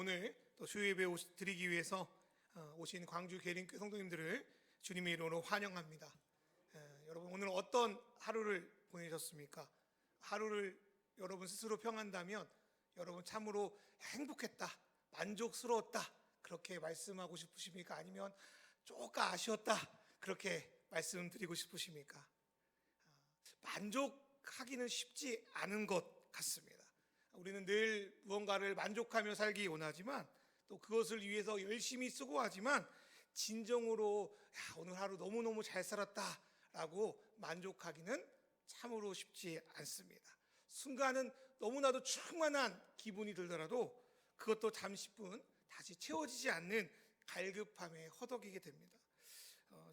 오늘 또 수요예배 드리기 위해서 오신 광주 계림교회 성도님들을 주님의 이름으로 환영합니다. 여러분 오늘 어떤 하루를 보내셨습니까? 하루를 여러분 스스로 평한다면 여러분 참으로 행복했다, 만족스러웠다 그렇게 말씀하고 싶으십니까? 아니면 조금 아쉬웠다 그렇게 말씀드리고 싶으십니까? 만족하기는 쉽지 않은 것 같습니다. 우리는 늘 무언가를 만족하며 살기 원하지만 또 그것을 위해서 열심히 수고하지만 진정으로 오늘 하루 너무너무 잘 살았다 라고 만족하기는 참으로 쉽지 않습니다. 순간은 너무나도 충만한 기분이 들더라도 그것도 잠시뿐 다시 채워지지 않는 갈급함에 허덕이게 됩니다.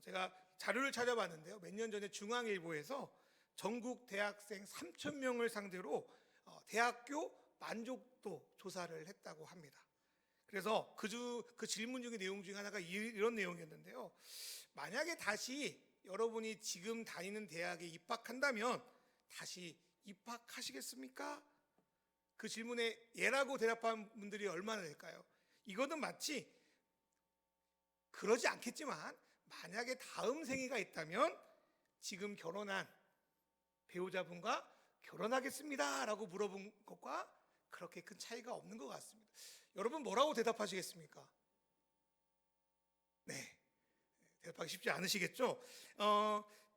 제가 자료를 찾아봤는데요, 몇 년 전에 중앙일보에서 전국 대학생 3,000명을 상대로 대학교 만족도 조사를 했다고 합니다. 그래서 그 질문 중에 내용 중에 하나가 이런 내용이었는데요. 만약에 다시 여러분이 지금 다니는 대학에 입학한다면 다시 입학하시겠습니까? 그 질문에 예라고 대답한 분들이 얼마나 될까요? 이거는 마치 그러지 않겠지만 만약에 다음 생애가 있다면 지금 결혼한 배우자분과 결혼하겠습니다 라고 물어본 것과 그렇게 큰 차이가 없는 것 같습니다. 여러분 뭐라고 대답하시겠습니까? 네, 대답하기 쉽지 않으시겠죠?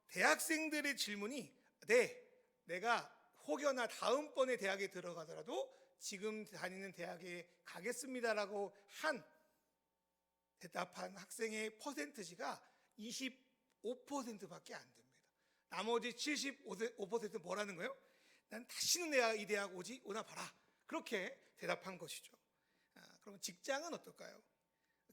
대학생들의 질문이 네, 내가 혹여나 다음번에 대학에 들어가더라도 지금 다니는 대학에 가겠습니다라고 대답한 학생의 퍼센트지가 25%밖에 안 됩니다. 나머지 75%는 뭐라는 거예요? 난 다시는 내가 이 대학 오나 봐라 그렇게 대답한 것이죠. 그럼 직장은 어떨까요?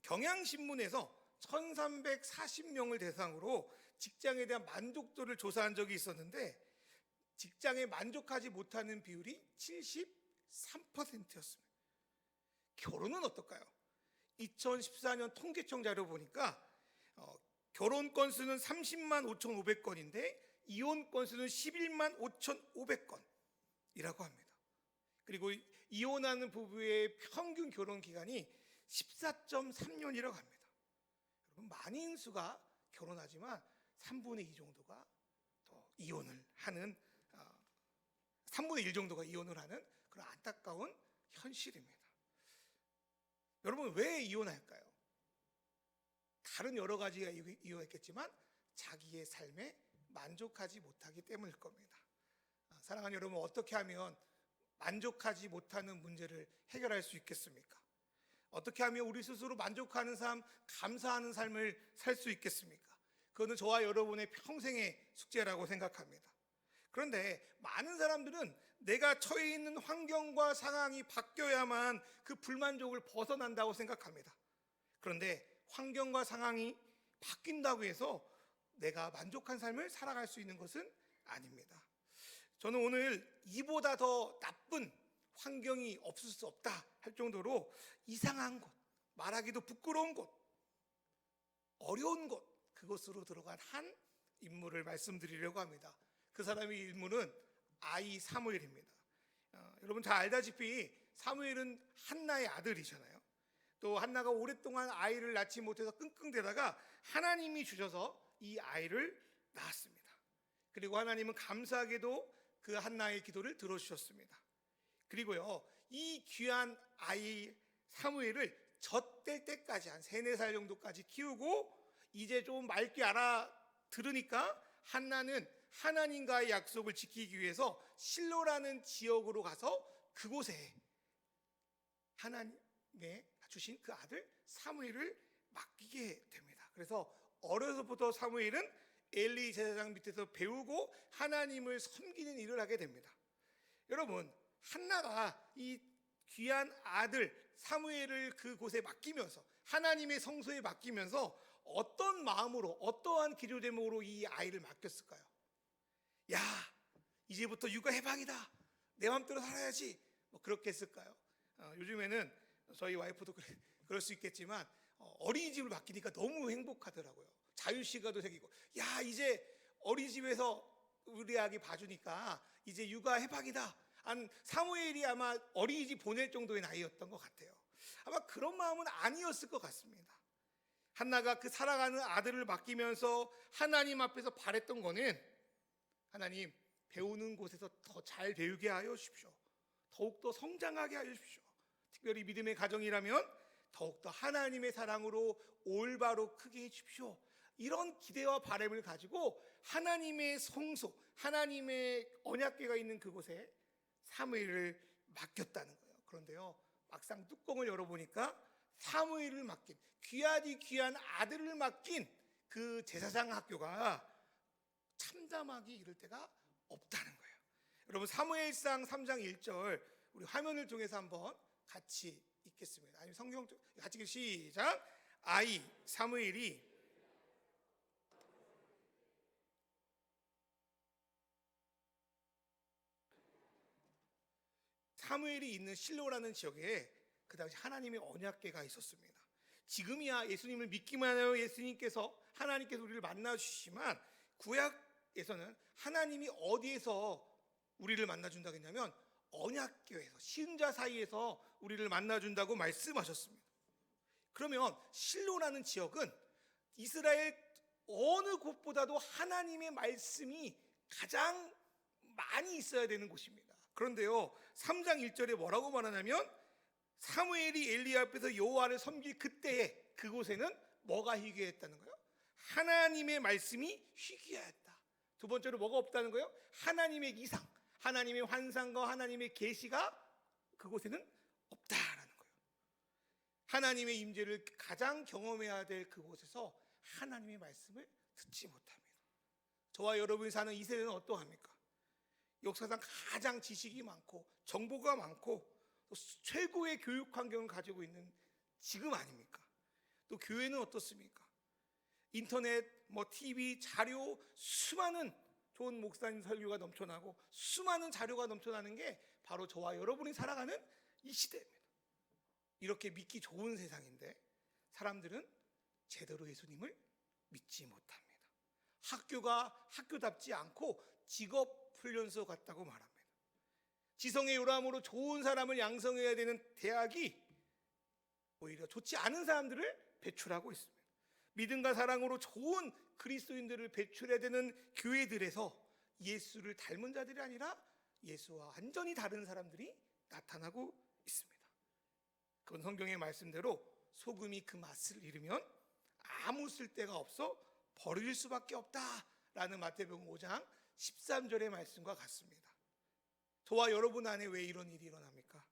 경향신문에서 1340명을 대상으로 직장에 대한 만족도를 조사한 적이 있었는데 직장에 만족하지 못하는 비율이 73%였습니다. 결혼은 어떨까요? 2014년 통계청 자료 보니까 결혼 건수는 30만 5,500건인데 이혼 건수는 11만 5,500건이라고 합니다. 그리고 이혼하는 부부의 평균 결혼 기간이 14.3년이라고 합니다. 여러분 많은 수가 결혼하지만 3분의 2 정도가 또 이혼을 하는 3분의 1 정도가 이혼을 하는 그런 안타까운 현실입니다. 여러분 왜 이혼할까요? 다른 여러 가지가 이유가 있겠지만 자기의 삶에 만족하지 못하기 때문일 겁니다. 사랑하는 여러분, 어떻게 하면 만족하지 못하는 문제를 해결할 수 있겠습니까? 어떻게 하면 우리 스스로 만족하는 삶, 감사하는 삶을 살 수 있겠습니까? 그거는 저와 여러분의 평생의 숙제라고 생각합니다. 그런데 많은 사람들은 내가 처해 있는 환경과 상황이 바뀌어야만 그 불만족을 벗어난다고 생각합니다. 그런데 환경과 상황이 바뀐다고 해서 내가 만족한 삶을 살아갈 수 있는 것은 아닙니다. 저는 오늘 이보다 더 나쁜 환경이 없을 수 없다 할 정도로 이상한 곳, 말하기도 부끄러운 곳, 어려운 곳, 그곳으로 들어간 한 인물을 말씀드리려고 합니다. 그 사람의 인물은 아이 사무엘입니다. 여러분 잘 알다시피 사무엘은 한나의 아들이잖아요. 또 한나가 오랫동안 아이를 낳지 못해서 끙끙대다가 하나님이 주셔서 이 아이를 낳았습니다. 그리고 하나님은 감사하게도 그 한나의 기도를 들어주셨습니다. 그리고요, 이 귀한 아이 사무엘을 젖될 때까지 한 3, 4살 정도까지 키우고 이제 좀 맑게 알아들으니까 한나는 하나님과의 약속을 지키기 위해서 실로라는 지역으로 가서 그곳에 하나님의 주신 그 아들 사무엘을 맡기게 됩니다. 그래서 어려서부터 사무엘은 엘리 제사장 밑에서 배우고 하나님을 섬기는 일을 하게 됩니다. 여러분, 한나가 이 귀한 아들 사무엘을 그곳에 맡기면서 하나님의 성소에 맡기면서 어떤 마음으로 어떠한 기도 제목으로 이 아이를 맡겼을까요? 야, 이제부터 육아 해방이다, 내 마음대로 살아야지, 그렇게 했을까요? 요즘에는 저희 와이프도 그럴 수 있겠지만 어린이집을 맡기니까 너무 행복하더라고요. 자유시간도 생기고, 야, 이제 어린이집에서 우리 아기 봐주니까 이제 육아 해방이다. 한 사무엘이 아마 어린이집 보낼 정도의 나이였던 것 같아요. 아마 그런 마음은 아니었을 것 같습니다. 한나가 그 사랑하는 아들을 맡기면서 하나님 앞에서 바랬던 거는, 하나님, 배우는 곳에서 더 잘 배우게 하여 주십시오. 더욱더 성장하게 하여 주십시오. 특별히 믿음의 가정이라면 더욱더 하나님의 사랑으로 올바로 크게 해주십시오. 이런 기대와 바람을 가지고 하나님의 성소, 하나님의 언약궤가 있는 그곳에 사무엘을 맡겼다는 거예요. 그런데요, 막상 뚜껑을 열어보니까 사무엘을 맡긴, 귀하디 귀한 아들을 맡긴 그 제사장 학교가 참담하기 이를 데가 없다는 거예요. 여러분, 사무엘상 3장 1절 우리 화면을 통해서 한번 같이 읽겠습니다. 아니면 성경 같이 시작. 아이 사무엘이 있는 실로라는 지역에 그 당시 하나님의 언약궤가 있었습니다. 지금이야 예수님을 믿기만 하여 예수님께서, 하나님께서 우리를 만나주시지만 구약에서는 하나님이 어디에서 우리를 만나준다고 했냐면 언약궤에서, 신자 사이에서 우리를 만나준다고 말씀하셨습니다. 그러면 실로라는 지역은 이스라엘 어느 곳보다도 하나님의 말씀이 가장 많이 있어야 되는 곳입니다. 그런데요, 3장 1절에 뭐라고 말하냐면 사무엘이 엘리 앞에서 여호와를 섬길 그때에 그곳에는 뭐가 희귀했다는 거예요? 하나님의 말씀이 희귀하였다. 두 번째로 뭐가 없다는 거예요? 하나님의 이상, 하나님의 환상과 하나님의 계시가 그곳에는 없다라는 거예요. 하나님의 임재를 가장 경험해야 될 그곳에서 하나님의 말씀을 듣지 못합니다. 저와 여러분이 사는 이 세대는 어떠합니까? 역사상 가장 지식이 많고 정보가 많고 또 최고의 교육 환경을 가지고 있는 지금 아닙니까? 또 교회는 어떻습니까? 인터넷, TV, 자료, 수많은 좋은 목사님 설교가 넘쳐나고 수많은 자료가 넘쳐나는 게 바로 저와 여러분이 살아가는 이 시대입니다. 이렇게 믿기 좋은 세상인데 사람들은 제대로 예수님을 믿지 못합니다. 학교가 학교답지 않고 직업훈련소 같다고 말합니다. 지성의 요람으로 좋은 사람을 양성해야 되는 대학이 오히려 좋지 않은 사람들을 배출하고 있습니다. 믿음과 사랑으로 좋은 그리스도인들을 배출해야 되는 교회들에서 예수를 닮은 자들이 아니라 예수와 완전히 다른 사람들이 나타나고 있습니다. 그건 성경의 말씀대로 소금이 그 맛을 잃으면 아무 쓸데가 없어 버릴 수밖에 없다라는 마태복음 5장 13절의 말씀과 같습니다. 저와 여러분 안에 왜 이런 일이 일어납니까?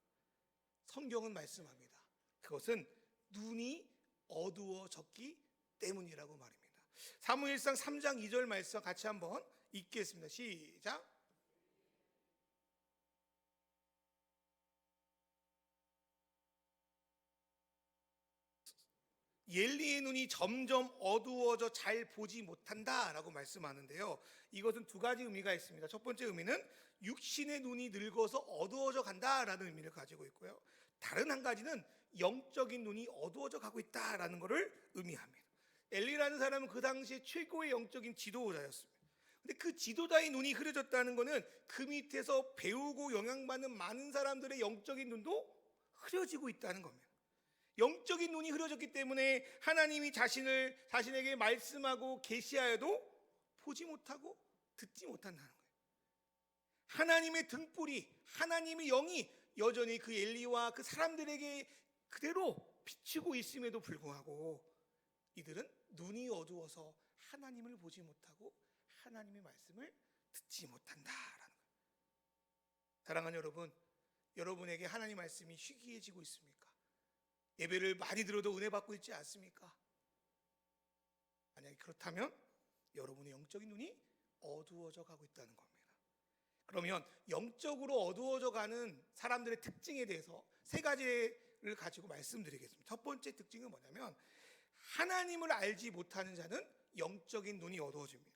성경은 말씀합니다. 그것은 눈이 어두워졌기 때문이라고 말입니다. 사무엘상 3장 2절 말씀 같이 한번 읽겠습니다. 시작. 엘리의 눈이 점점 어두워져 잘 보지 못한다라고 말씀하는데요. 이것은 두 가지 의미가 있습니다. 첫 번째 의미는 육신의 눈이 늙어서 어두워져 간다라는 의미를 가지고 있고요. 다른 한 가지는 영적인 눈이 어두워져 가고 있다라는 것을 의미합니다. 엘리라는 사람은 그 당시에 최고의 영적인 지도자였습니다. 근데 그 지도자의 눈이 흐려졌다는 것은 그 밑에서 배우고 영향받는 많은 사람들의 영적인 눈도 흐려지고 있다는 겁니다. 영적인 눈이 흐려졌기 때문에 하나님이 자신에게 말씀하고 계시하여도 보지 못하고 듣지 못한다는 거예요. 하나님의 등불이, 하나님의 영이 여전히 그 엘리와 그 사람들에게 그대로 비추고 있음에도 불구하고 이들은 눈이 어두워서 하나님을 보지 못하고 하나님의 말씀을 듣지 못한다라는 거예요. 사랑하는 여러분, 여러분에게 하나님의 말씀이 희귀해지고 있습니까? 예배를 많이 들어도 은혜 받고 있지 않습니까? 만약에 그렇다면 여러분의 영적인 눈이 어두워져 가고 있다는 겁니다. 그러면 영적으로 어두워져 가는 사람들의 특징에 대해서 세 가지를 가지고 말씀드리겠습니다. 첫 번째 특징은 뭐냐면 하나님을 알지 못하는 자는 영적인 눈이 어두워집니다.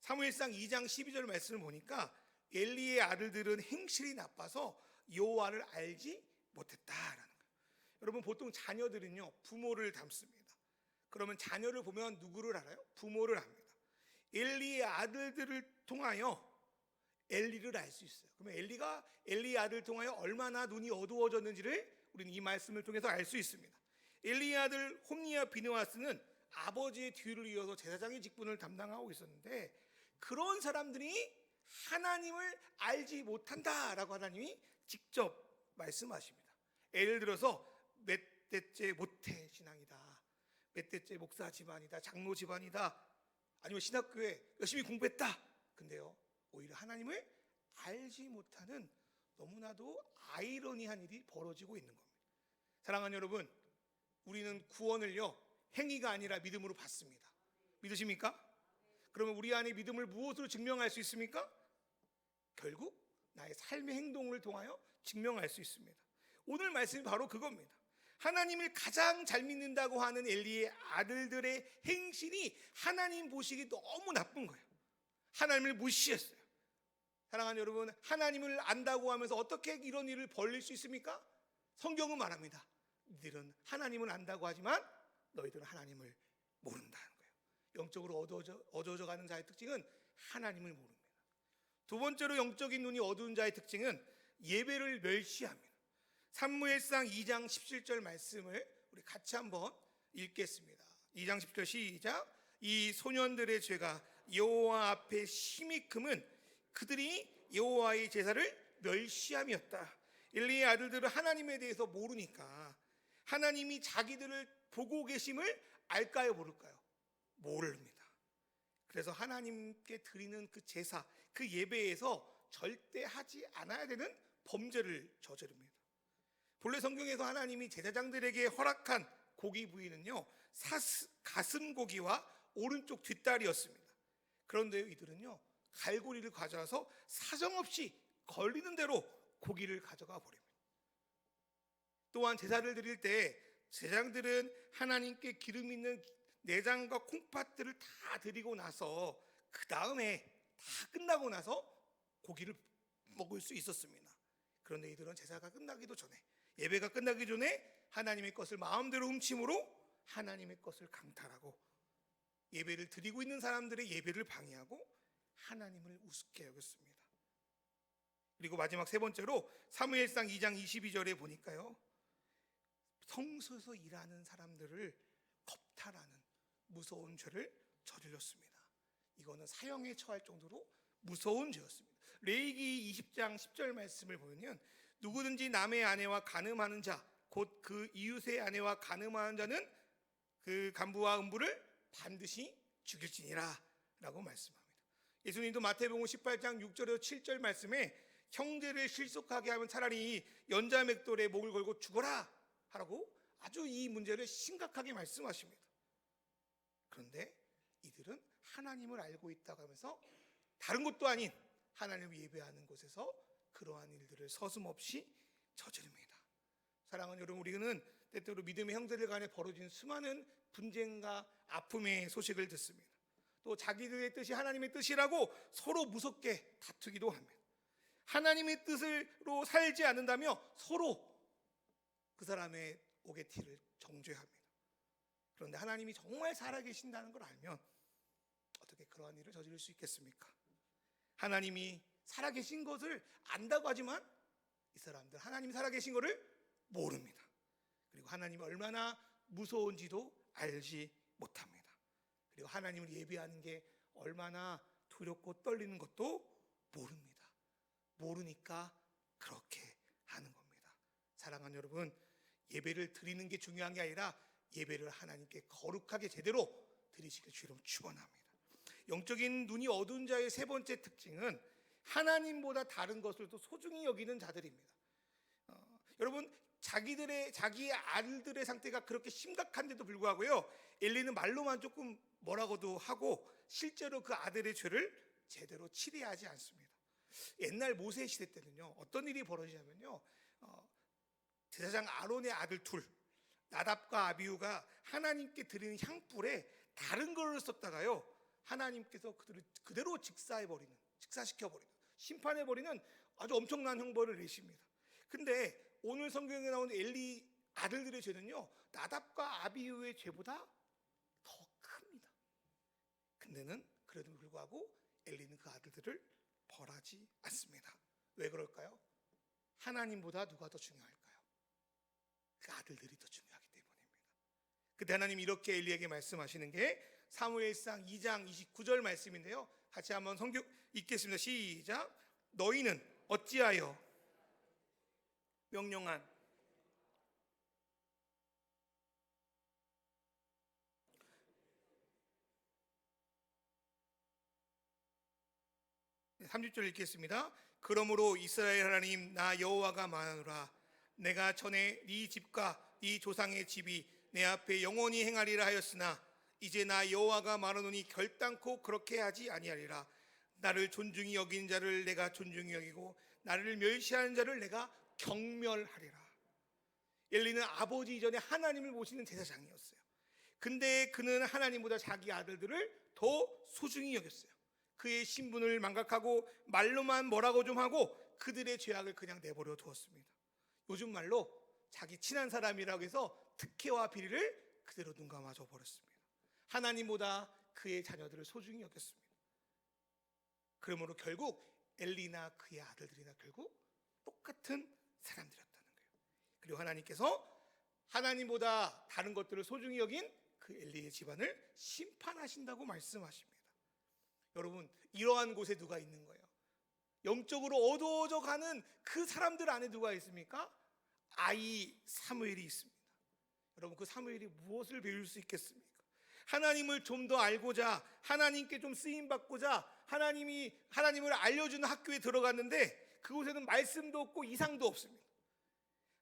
사무엘상 2장 12절 말씀을 보니까 엘리의 아들들은 행실이 나빠서 여호와를 알지 못했다라는 거예요. 여러분, 보통 자녀들은요 부모를 닮습니다. 그러면 자녀를 보면 누구를 알아요? 부모를 압니다. 엘리의 아들들을 통하여 엘리를 알 수 있어요. 그러면 엘리의 아들을 통하여 얼마나 눈이 어두워졌는지를 우리는 이 말씀을 통해서 알 수 있습니다. 엘리의 아들 홈니와 비느하스는 아버지의 뒤를 이어서 제사장의 직분을 담당하고 있었는데, 그런 사람들이 하나님을 알지 못한다라고 하나님이 직접 말씀하십니다. 예를 들어서 몇 대째 모태 신앙이다, 몇 대째 목사 집안이다, 장로 집안이다, 아니면 신학교에 열심히 공부했다. 근데요, 오히려 하나님을 알지 못하는 너무나도 아이러니한 일이 벌어지고 있는 겁니다. 사랑하는 여러분, 우리는 구원을요, 행위가 아니라 믿음으로 받습니다. 믿으십니까? 그러면 우리 안에 믿음을 무엇으로 증명할 수 있습니까? 결국 나의 삶의 행동을 통하여 증명할 수 있습니다. 오늘 말씀이 바로 그겁니다. 하나님을 가장 잘 믿는다고 하는 엘리의 아들들의 행실이 하나님 보시기 너무 나쁜 거예요. 하나님을 무시했어요. 사랑하는 여러분, 하나님을 안다고 하면서 어떻게 이런 일을 벌릴 수 있습니까? 성경은 말합니다. 너희들은 하나님을 안다고 하지만 너희들은 하나님을 모른다는 거예요. 영적으로 어두워져 가는 자의 특징은 하나님을 모릅니다. 두 번째로 영적인 눈이 어두운 자의 특징은 예배를 멸시합니다. 사무엘상 2장 17절 말씀을 우리 같이 한번 읽겠습니다. 2장 10절 시작. 이 소년들의 죄가 여호와 앞에 심히 금은 그들이 여호와의 제사를 멸시함이었다. 엘리의 아들들은 하나님에 대해서 모르니까 하나님이 자기들을 보고 계심을 알까요, 모를까요? 모릅니다. 그래서 하나님께 드리는 그 제사, 그 예배에서 절대 하지 않아야 되는 범죄를 저지릅니다. 본래 성경에서 하나님이 제사장들에게 허락한 고기 부위는요, 가슴 고기와 오른쪽 뒷다리였습니다. 그런데 이들은요, 갈고리를 가져와서 사정없이 걸리는 대로 고기를 가져가 버립니다. 또한 제사를 드릴 때 제사장들은 하나님께 기름 있는 내장과 콩팥들을 다 드리고 나서 그 다음에 다 끝나고 나서 고기를 먹을 수 있었습니다. 그런데 이들은 제사가 끝나기도 전에, 예배가 끝나기 전에 하나님의 것을 마음대로 훔침으로 하나님의 것을 강탈하고 예배를 드리고 있는 사람들의 예배를 방해하고 하나님을 우습게 여겼습니다. 그리고 마지막 세 번째로 사무엘상 2장 22절에 보니까요, 성소에서 일하는 사람들을 겁탈하는 무서운 죄를 저질렀습니다. 이거는 사형에 처할 정도로 무서운 죄였습니다. 레위기 20장 10절 말씀을 보면 누구든지 남의 아내와 간음하는 자, 곧 그 이웃의 아내와 간음하는 자는 그 간부와 음부를 반드시 죽일지니라 라고 말씀합니다. 예수님도 마태복음 18장 6절에서 7절 말씀에 형제를 실속하게 하면 차라리 연자맥돌에 목을 걸고 죽어라 하라고 아주 이 문제를 심각하게 말씀하십니다. 그런데 이들은 하나님을 알고 있다고 하면서 다른 것도 아닌 하나님을 예배하는 곳에서 그러한 일들을 서슴없이 저지릅니다. 사랑하는 여러분, 우리는 때때로 믿음의 형제들 간에 벌어진 수많은 분쟁과 아픔의 소식을 듣습니다. 또 자기들의 뜻이 하나님의 뜻이라고 서로 무섭게 다투기도 합니다. 하나님의 뜻으로 살지 않는다며 서로 그 사람의 오게티를 정죄합니다. 그런데 하나님이 정말 살아계신다는 걸 알면 어떻게 그러한 일을 저지를 수 있겠습니까? 하나님이 살아계신 것을 안다고 하지만 이 사람들 하나님이 살아계신 것을 모릅니다. 그리고 하나님이 얼마나 무서운지도 알지 못합니다. 그리고 하나님을 예배하는 게 얼마나 두렵고 떨리는 것도 모릅니다. 모르니까 그렇게 하는 겁니다. 사랑하는 여러분, 예배를 드리는 게 중요한 게 아니라 예배를 하나님께 거룩하게 제대로 드리시길 주로 축원합니다. 영적인 눈이 어두운 자의 세 번째 특징은 하나님보다 다른 것을 또 소중히 여기는 자들입니다. 여러분, 자기의 아들들의 상태가 그렇게 심각한데도 불구하고요, 엘리는 말로만 조금 뭐라고도 하고 실제로 그 아들의 죄를 제대로 치리하지 않습니다. 옛날 모세 시대 때는요, 어떤 일이 벌어지냐면요, 제사장 아론의 아들 둘, 나답과 아비후가 하나님께 드리는 향불에 다른 걸로 썼다가요, 하나님께서 그들을 그대로 직사시켜버리는, 심판해버리는 아주 엄청난 형벌을 내십니다. 근데 오늘 성경에 나오는 엘리 아들들의 죄는요, 나답과 아비후의 죄보다 더 큽니다. 근데는 그래도 불구하고 엘리는 그 아들들을 벌하지 않습니다. 왜 그럴까요? 하나님보다 누가 더 중요할까요? 그 아들들이 더 중요하기 때문입니다. 그때 하나님 이렇게 엘리에게 말씀하시는 게 사무엘상 2장 29절 말씀인데요, 같이 한번 성경 읽겠습니다. 시작. 너희는 어찌하여 명령한 30절 읽겠습니다. 그러므로 이스라엘 하나님 나 여호와가 말하노라. 내가 전에 네 집과 네 조상의 집이 내 앞에 영원히 행하리라 하였으나 이제 나 여호와가 말하노니 결단코 그렇게 하지 아니하리라. 나를 존중히 여긴 자를 내가 존중히 여기고 나를 멸시하는 자를 내가 경멸하리라. 엘리는 아버지 이전에 하나님을 모시는 제사장이었어요. 근데 그는 하나님보다 자기 아들들을 더 소중히 여겼어요. 그의 신분을 망각하고 말로만 뭐라고 좀 하고 그들의 죄악을 그냥 내버려 두었습니다. 요즘 말로 자기 친한 사람이라고 해서 특혜와 비리를 그대로 눈 감아줘 버렸습니다. 하나님보다 그의 자녀들을 소중히 여겼습니다. 그러므로 결국 엘리나 그의 아들들이나 결국 똑같은 사람들이었다는 거예요. 그리고 하나님께서 하나님보다 다른 것들을 소중히 여긴 그 엘리의 집안을 심판하신다고 말씀하십니다. 여러분, 이러한 곳에 누가 있는 거예요? 영적으로 어두워져 가는 그 사람들 안에 누가 있습니까? 아이 사무엘이 있습니다. 여러분, 그 사무엘이 무엇을 배울 수 있겠습니까? 하나님을 좀 더 알고자, 하나님께 좀 쓰임 받고자 하나님을 알려주는 학교에 들어갔는데 그곳에는 말씀도 없고 이상도 없습니다.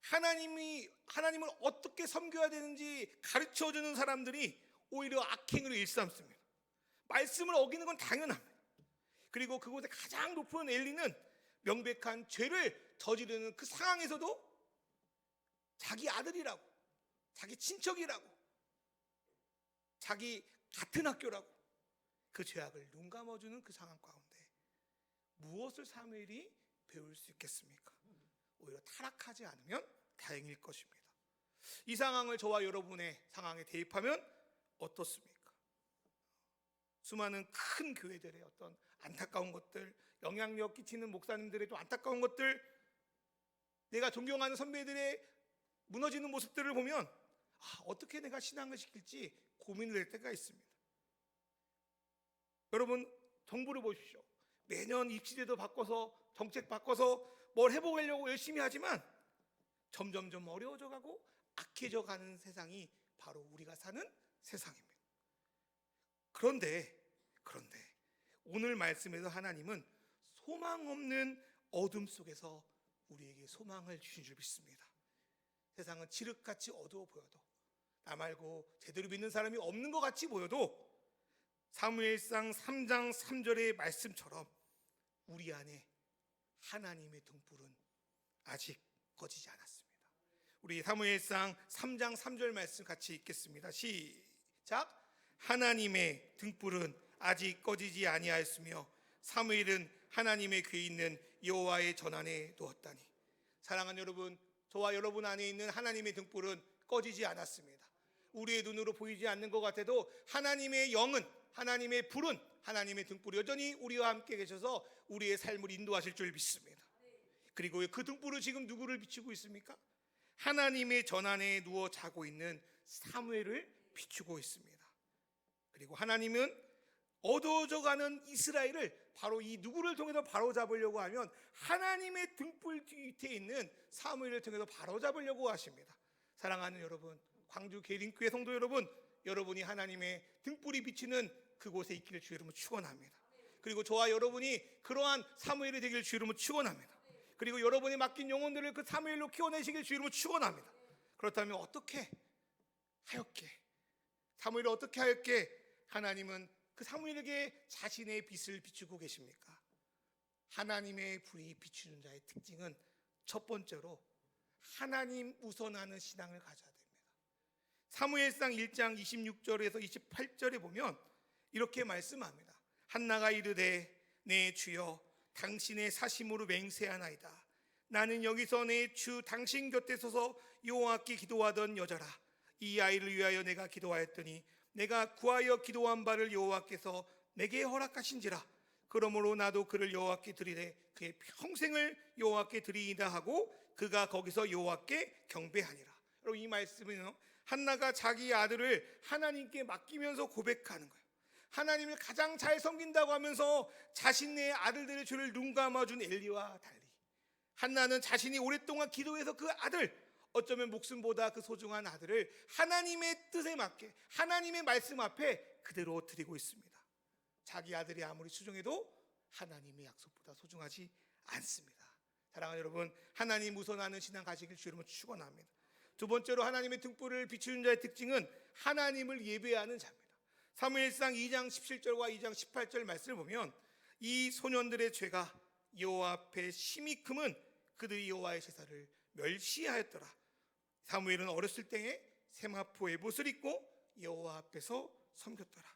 하나님을 어떻게 섬겨야 되는지 가르쳐주는 사람들이 오히려 악행을 일삼습니다. 말씀을 어기는 건 당연합니다. 그리고 그곳에 가장 높은 엘리는 명백한 죄를 저지르는 그 상황에서도 자기 아들이라고, 자기 친척이라고, 자기 같은 학교라고 그 죄악을 눈 감아주는 그 상황 가운데 무엇을 사무엘이 배울 수 있겠습니까? 오히려 타락하지 않으면 다행일 것입니다. 이 상황을 저와 여러분의 상황에 대입하면 어떻습니까? 수많은 큰 교회들의 어떤 안타까운 것들, 영향력 끼치는 목사님들의 또 안타까운 것들, 내가 존경하는 선배들의 무너지는 모습들을 보면 어떻게 내가 신앙을 지킬지 고민을 할 때가 있습니다. 여러분, 정부를 보십시오. 매년 입시제도 바꿔서 정책 바꿔서 뭘 해보려고 열심히 하지만 점점점 어려워져 가고 악해져 가는 세상이 바로 우리가 사는 세상입니다. 그런데 오늘 말씀에서 하나님은 소망 없는 어둠 속에서 우리에게 소망을 주신 줄 믿습니다. 세상은 칠흑같이 어두워 보여도, 나 말고 제대로 믿는 사람이 없는 것 같이 보여도 사무엘상 3장 3절의 말씀처럼 우리 안에 하나님의 등불은 아직 꺼지지 않았습니다. 우리 사무엘상 3장 3절 말씀 같이 읽겠습니다. 시작. 하나님의 등불은 아직 꺼지지 아니하였으며 사무엘은 하나님의 궤에 있는 여호와의 전안에 두었다니. 사랑하는 여러분, 저와 여러분 안에 있는 하나님의 등불은 꺼지지 않았습니다. 우리의 눈으로 보이지 않는 것 같아도 하나님의 영은, 하나님의 불은, 하나님의 등불이 여전히 우리와 함께 계셔서 우리의 삶을 인도하실 줄 믿습니다. 그리고 그 등불은 지금 누구를 비추고 있습니까? 하나님의 전안에 누워 자고 있는 사무엘을 비추고 있습니다. 그리고 하나님은 어두워져가는 이스라엘을 바로 이 누구를 통해서 바로잡으려고 하면 하나님의 등불 뒤에 있는 사무엘을 통해서 바로잡으려고 하십니다. 사랑하는 여러분, 광주 계림교회 성도 여러분, 여러분이 하나님의 등불이 비치는 그곳에 있기를 주의 이름으로 축원합니다. 그리고 저와 여러분이 그러한 사무엘이 되기를 주의 이름으로 축원합니다. 그리고 여러분이 맡긴 영혼들을 그 사무엘로 키워내시길 주의 이름으로 축원합니다. 그렇다면 어떻게 하였게, 사무엘이 어떻게 하였게 하나님은 그 사무엘에게 자신의 빛을 비추고 계십니까? 하나님의 불이 비추는 자의 특징은 첫 번째로 하나님 우선하는 신앙을 가져야 됩니다. 사무엘상 1장 26절에서 28절에 보면 이렇게 말씀합니다. 한나가 이르되 내 주여 당신의 사심으로 맹세하나이다. 나는 여기서 내 주 당신 곁에 서서 여호와께 기도하던 여자라. 이 아이를 위하여 내가 기도하였더니 내가 구하여 기도한 바를 여호와께서 내게 허락하신지라. 그러므로 나도 그를 여호와께 드리되 그의 평생을 여호와께 드리이다 하고 그가 거기서 여호와께 경배하니라. 여러분, 이 말씀은요, 한나가 자기 아들을 하나님께 맡기면서 고백하는 거예요. 하나님을 가장 잘 섬긴다고 하면서 자신의 아들들의 죄를 눈 감아준 엘리와 달리 한나는 자신이 오랫동안 기도해서 그 아들, 어쩌면 목숨보다 그 소중한 아들을 하나님의 뜻에 맞게 하나님의 말씀 앞에 그대로 드리고 있습니다. 자기 아들이 아무리 소중해도 하나님의 약속보다 소중하지 않습니다. 사랑하는 여러분, 하나님 우선하는 신앙 가지길 주의 이름으로 축원합니다. 두 번째로 하나님의 등불을 비추는 자의 특징은 하나님을 예배하는 자입니다. 사무엘상 2장 17절과 2장 18절 말씀을 보면 이 소년들의 죄가 여호와 앞에 심히 크면 그들이 여호와의 제사를 멸시하였더라. 사무엘은 어렸을 때에 세마포 에봇을 입고 여호와 앞에서 섬겼더라.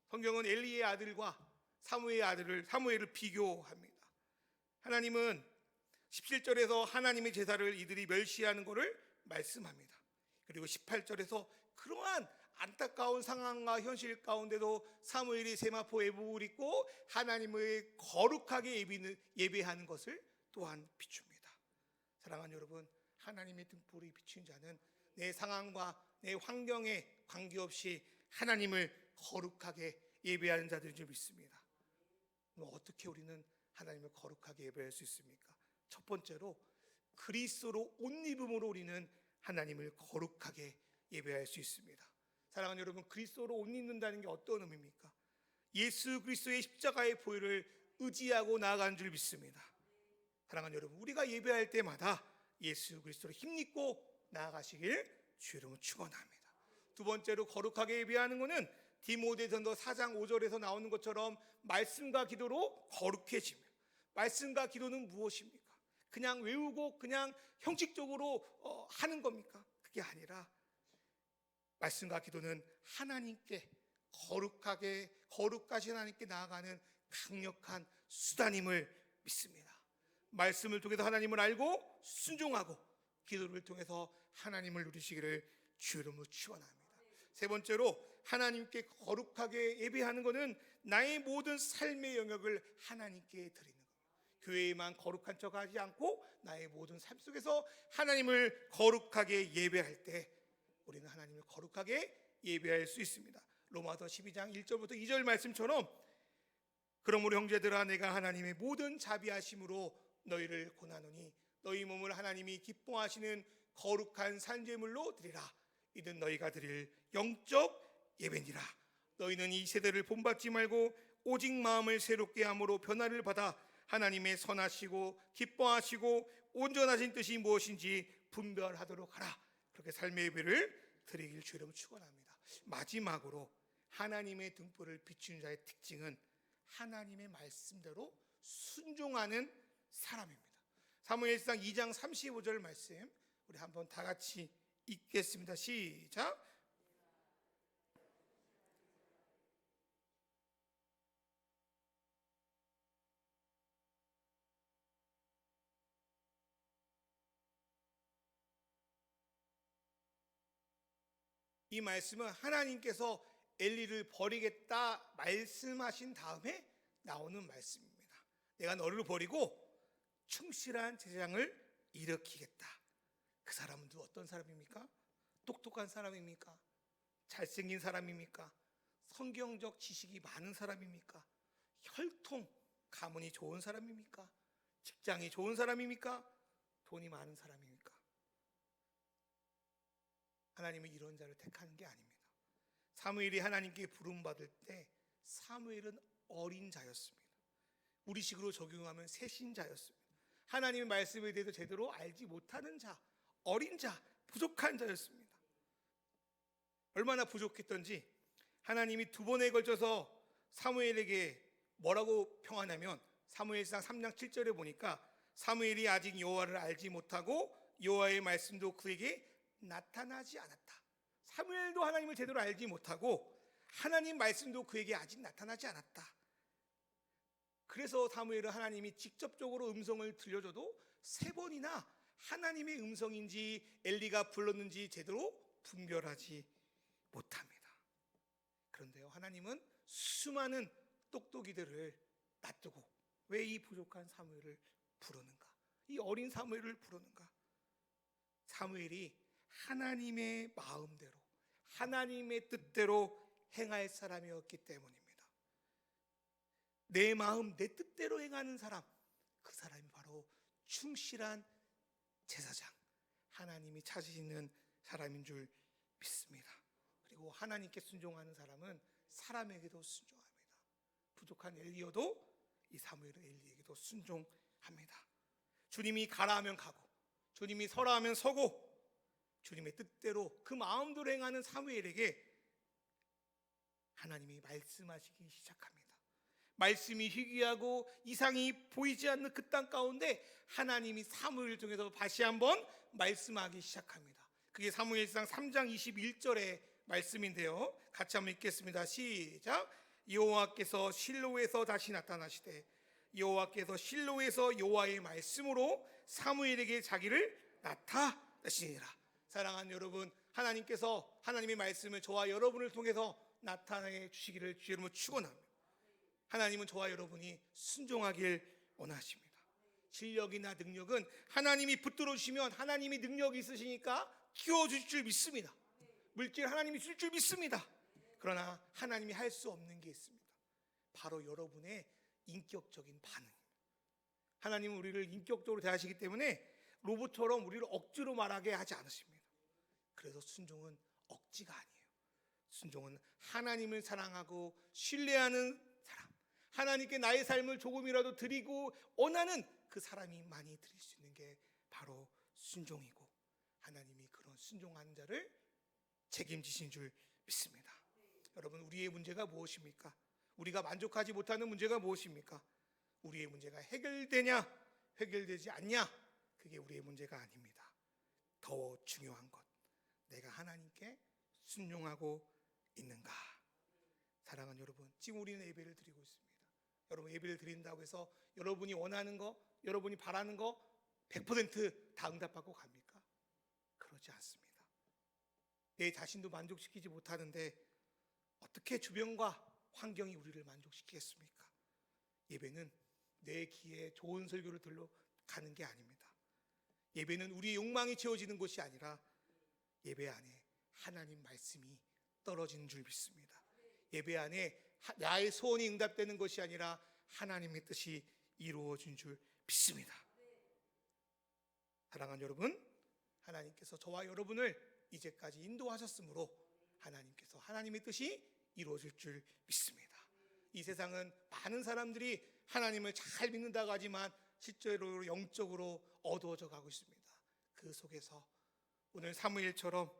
성경은 엘리의 아들과 사무엘을 비교합니다. 하나님은 17절에서 하나님의 제사를 이들이 멸시하는 것을 말씀합니다. 그리고 18절에서 그러한 안타까운 상황과 현실 가운데도 사무엘이 세마포 에봇을 입고 하나님을 거룩하게 예배하는 것을 또한 비춥니다. 사랑하는 여러분, 하나님의 등불이 비춘 자는 내 상황과 내 환경에 관계없이 하나님을 거룩하게 예배하는 자들인 줄 믿습니다. 어떻게 우리는 하나님을 거룩하게 예배할 수 있습니까? 첫 번째로 그리스도로 옷 입음으로 우리는 하나님을 거룩하게 예배할 수 있습니다. 사랑하는 여러분, 그리스도로 옷 입는다는 게 어떤 의미입니까? 예수 그리스도의 십자가의 보혈을 의지하고 나아가는 줄 믿습니다. 사랑하는 여러분, 우리가 예배할 때마다 예수 그리스도로 힘입고 나아가시길 주의 이름으로 축원합니다. 두 번째로 거룩하게 예배하는 것은 디모데전서 4장 5절에서 나오는 것처럼 말씀과 기도로 거룩해지며, 말씀과 기도는 무엇입니까? 그냥 외우고 그냥 형식적으로 하는 겁니까? 그게 아니라 말씀과 기도는 하나님께 거룩하신 하나님께 나아가는 강력한 수단임을 믿습니다. 말씀을 통해서 하나님을 알고 순종하고 기도를 통해서 하나님을 누리시기를 주의 이름으로 축원합니다. 세 번째로 하나님께 거룩하게 예배하는 것은 나의 모든 삶의 영역을 하나님께 드리는 것. 교회에만 거룩한 척하지 않고 나의 모든 삶 속에서 하나님을 거룩하게 예배할 때 우리는 하나님을 거룩하게 예배할 수 있습니다. 로마서 12장 1절부터 2절 말씀처럼 그러므로 형제들아, 내가 하나님의 모든 자비하심으로 너희를 권하노니 너희 몸을 하나님이 기뻐하시는 거룩한 산제물로 드리라. 이는 너희가 드릴 영적 예배니라. 너희는 이 세대를 본받지 말고 오직 마음을 새롭게 함으로 변화를 받아 하나님의 선하시고 기뻐하시고 온전하신 뜻이 무엇인지 분별하도록 하라. 그렇게 삶의 예배를 드리길 주의 이름으로 축원합니다. 마지막으로 하나님의 등불을 비추는 자의 특징은 하나님의 말씀대로 순종하는 사람입니다. 사무엘상 2장 35절 말씀 우리 한번 다 같이 읽겠습니다. 시작. 이 말씀은 하나님께서 엘리를 버리겠다 말씀하신 다음에 나오는 말씀입니다. 내가 너를 버리고 충실한 제사장을 일으키겠다. 그 사람은 어떤 사람입니까? 똑똑한 사람입니까? 잘생긴 사람입니까? 성경적 지식이 많은 사람입니까? 혈통, 가문이 좋은 사람입니까? 직장이 좋은 사람입니까? 돈이 많은 사람입니까? 하나님은 이런 자를 택하는 게 아닙니다. 사무엘이 하나님께 부름받을 때 사무엘은 어린 자였습니다. 우리식으로 적용하면 새신자였습니다. 하나님의 말씀에 대해서 제대로 알지 못하는 자, 어린 자, 부족한 자였습니다. 얼마나 부족했던지 하나님이 두 번에 걸쳐서 사무엘에게 뭐라고 평하냐면 사무엘상 3장 7절에 보니까 사무엘이 아직 여호와를 알지 못하고 여호와의 말씀도 그에게 나타나지 않았다. 사무엘도 하나님을 제대로 알지 못하고 하나님 말씀도 그에게 아직 나타나지 않았다. 그래서 사무엘은 하나님이 직접적으로 음성을 들려줘도 세 번이나 하나님의 음성인지 엘리가 불렀는지 제대로 분별하지 못합니다. 그런데요, 하나님은 수많은 똑똑이들을 놔두고 왜 이 부족한 사무엘을 부르는가? 이 어린 사무엘을 부르는가? 사무엘이 하나님의 마음대로, 하나님의 뜻대로 행할 사람이었기 때문입니다. 내 마음, 내 뜻대로 행하는 사람, 그 사람이 바로 충실한 제사장, 하나님이 찾으시는 사람인 줄 믿습니다. 그리고 하나님께 순종하는 사람은 사람에게도 순종합니다. 부족한 엘리야도 이 사무엘은 엘리에게도 순종합니다. 주님이 가라 하면 가고, 주님이 서라 하면 서고, 주님의 뜻대로 그 마음대로 행하는 사무엘에게 하나님이 말씀하시기 시작합니다. 말씀이 희귀하고 이상이 보이지 않는 그 땅 가운데 하나님이 사무엘을 통해서 다시 한번 말씀하기 시작합니다. 그게 사무엘상 3장 21절의 말씀인데요, 같이 한번 읽겠습니다. 시작. 여호와께서 실로에서 다시 나타나시되 여호와께서 실로에서 여호와의 말씀으로 사무엘에게 자기를 나타내시니라. 사랑하는 여러분, 하나님께서 하나님의 말씀을 저와 여러분을 통해서 나타내 주시기를 주의 이름으로 축원합니다. 하나님은 저와 여러분이 순종하길 원하십니다. 실력이나 능력은 하나님이 붙들어 주시면 하나님이 능력이 있으시니까 키워주실 줄 믿습니다. 물질 하나님이 줄 줄 믿습니다. 그러나 하나님이 할 수 없는 게 있습니다. 바로 여러분의 인격적인 반응입니다. 하나님은 우리를 인격적으로 대하시기 때문에 로봇처럼 우리를 억지로 말하게 하지 않으십니다. 그래서 순종은 억지가 아니에요. 순종은 하나님을 사랑하고 신뢰하는 사람, 하나님께 나의 삶을 조금이라도 드리고 원하는 그 사람이 많이 드릴 수 있는 게 바로 순종이고, 하나님이 그런 순종하는 자를 책임지신 줄 믿습니다. 여러분, 우리의 문제가 무엇입니까? 우리가 만족하지 못하는 문제가 무엇입니까? 우리의 문제가 해결되냐 해결되지 않냐, 그게 우리의 문제가 아닙니다. 더 중요한 것, 내가 하나님께 순종하고 있는가. 사랑하는 여러분, 지금 우리는 예배를 드리고 있습니다. 여러분, 예배를 드린다고 해서 여러분이 원하는 거, 여러분이 바라는 거 100% 응답받고 갑니까? 그러지 않습니다. 내 자신도 만족시키지 못하는데 어떻게 주변과 환경이 우리를 만족시키겠습니까? 예배는 내 귀에 좋은 설교를 들러 가는 게 아닙니다. 예배는 우리의 욕망이 채워지는 것이 아니라 예배 안에 하나님 말씀이 떨어지는 줄 믿습니다. 예배 안에 나의 소원이 응답되는 것이 아니라 하나님의 뜻이 이루어진 줄 믿습니다. 사랑하는 여러분, 하나님께서 저와 여러분을 이제까지 인도하셨으므로 하나님께서 하나님의 뜻이 이루어질 줄 믿습니다. 이 세상은 많은 사람들이 하나님을 잘 믿는다고 하지만 실제로 영적으로 어두워져 가고 있습니다. 그 속에서 오늘 사무엘처럼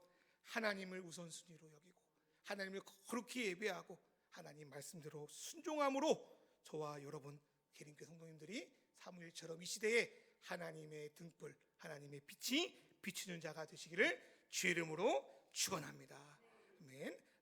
하나님을 우선순위로 여기고 하나님을 거룩히 예배하고 하나님 말씀대로 순종함으로 저와 여러분 계림교회 성도님들이 사무엘처럼 이 시대에 하나님의 등불, 하나님의 빛이 비추는 자가 되시기를 주의 이름으로 축원합니다. 아멘.